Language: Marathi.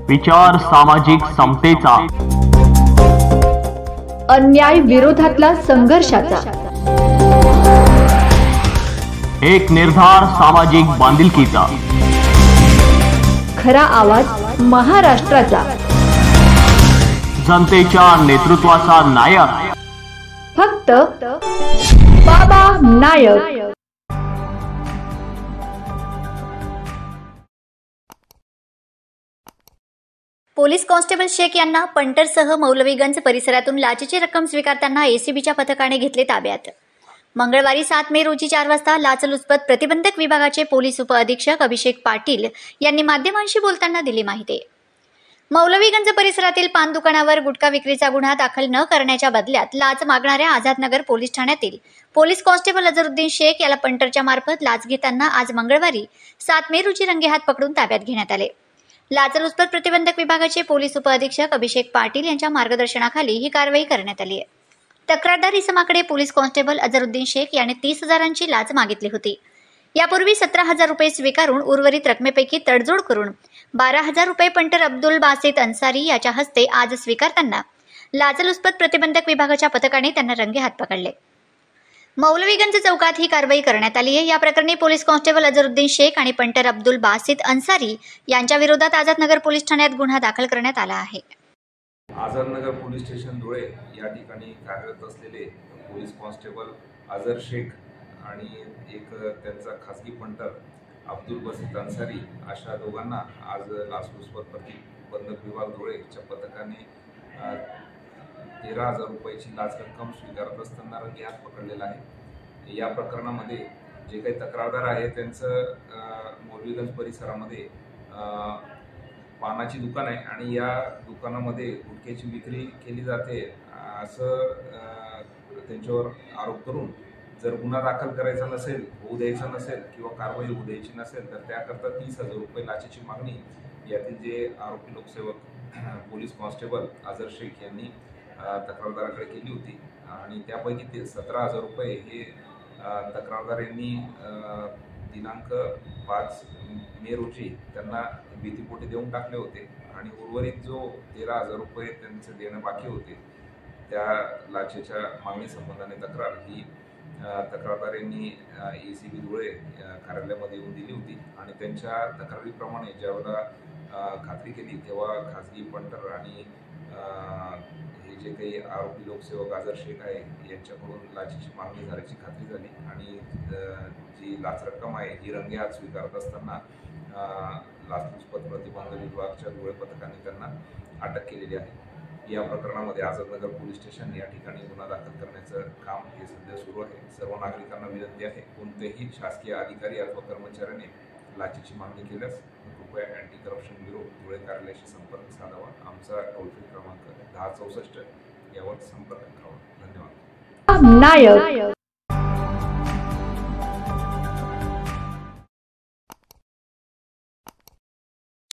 विचार सामाजिक समतेचा, अन्याय विरोधातला संघर्षाचा, एक निर्धार सामाजिक बांधिलकीचा, खरा आवाज महाराष्ट्राचा, जनतेच्या नेतृत्वाचा नायक फक्त बाबा नायक। पोलीस कॉन्स्टेबल शेख यांना पंटरसह मौलवीगंज परिसरातून लाचेची रक्कम स्वीकारताना एसीबीच्या पथकाने घेतले ताब्यात। मंगळवारी 7 मे रोजी 4 वाजता लाचलुचपत प्रतिबंधक विभागाचे पोलीस उपअधीक्षक अभिषेक पाटील यांनी माध्यमांशी बोलताना दिली माहिती। मौलवीगंज परिसरातील पान दुकानावर गुटखा विक्रीचा गुन्हा दाखल न करण्याच्या बदल्यात लाच मागणाऱ्या आझादनगर पोलीस ठाण्यातील पोलीस कॉन्स्टेबल अझरुद्दीन शेख याला पंटरच्या मार्फत लाच घेताना आज मंगळवारी 7 मे रोजी रंगेहात पकडून ताब्यात घेण्यात आले। लाचलुचपत प्रतिबंधक विभागाचे पोलीस उपअधीक्षक अभिषेक पाटील यांच्या मार्गदर्शनाखाली ही कारवाई करण्यात आली आहे। तक्रारदार इसमाकडे पोलीस कॉन्स्टेबल अझरुद्दीन शेख याने 30,000ची लाच मागितली होती। यापूर्वी 17,000 रुपये स्वीकारून उर्वरित रकमेपैकी तडजोड करून 12,000 रुपये पंटर अब्दुल बासित अन्सारी याच्या हस्ते आज स्वीकारताना लाचलुचपत प्रतिबंधक विभागाच्या पथकाने त्यांना रंगेहात पकडले। मौलवीगंज चौकात ही कारवाई करण्यात आली आहे। या प्रकरणी पोलीस कॉन्स्टेबल अझरुद्दीन शेख आणि पंटर अब्दुल बासित अन्सारी यांच्या विरोधात आझादनगर पोलीस ठाण्यात गुन्हा दाखल करण्यात आला आहे। आझादनगर पोलीस स्टेशन धुळे या ठिकाणी कार्यरत असलेले पोलीस कॉन्स्टेबल अझर शेख आणि एक त्यांचा खासगी पंटर अब्दुल बासित अन्सारी अशा दोघांना आज लाचलुचपत प्रतिबंधक विभाग धुळेच्या पथकाने 13,000 रुपयाची लाच रक्कम स्वीकारत असताना रंगेहात पकडलेला आहे। या प्रकरणामध्ये जे काही तक्रारदार आहे त्यांचं मौलवीगंज परिसरामध्ये पानाची दुकान आहे आणि या दुकानामध्ये गुटख्याची विक्री केली जाते असं त्यांच्यावर आरोप करून जर गुन्हा दाखल करायचा नसेल, होऊ द्यायचा नसेल किंवा कारवाई होऊ द्यायची नसेल तर त्याकरता 30,000 रुपये लाचेची मागणी यातील जे आरोपी लोकसेवक पोलीस कॉन्स्टेबल अझर शेख यांनी तक्रारदाराकडे केली होती आणि त्यापैकी 17,000 रुपये हे तक्रारदार यांनी दिनांक 5 मे रोजी त्यांना भीतीपोटी देऊन टाकले होते आणि उर्वरित जो 13,000 रुपये त्यांचे देणं बाकी होते त्या लाचेच्या मागणी संबंधाने तक्रार ही तक्रारदार यांनी एसीबी धुळे कार्यालयामध्ये येऊन दिली होती आणि त्यांच्या तक्रारीप्रमाणे ज्यावेळेला खात्री केली तेव्हा खासगी पंटर आणि हे जे काही आरोपी लोकसेवक अझर शेख आहे यांच्याकडून लाचेची मागणी झाल्याची खात्री झाली आणि जी लाच रक्कम आहे ही रंगेहात स्वीकारत असताना लाचलुचपत प्रतिबंधक विभागाच्या धुळे पथकाने त्यांना अटक केलेली आहे। या प्रकरणामध्ये आझादनगर पोलीस स्टेशन या ठिकाणी गुन्हा दाखल करण्याचं काम हे सध्या सुरू आहे। सर्व नागरिकांना विनंती आहे, कोणतेही शासकीय अधिकारी अथवा कर्मचाऱ्याने लाचेची मागणी केल्यास कृपया अँटी करप्शन ब्युरो धुळे कार्यालयाशी संपर्क साधावा। आमचा टोल फ्री क्रमांक 1064 यावर संपर्क करावा। धन्यवाद। नायक।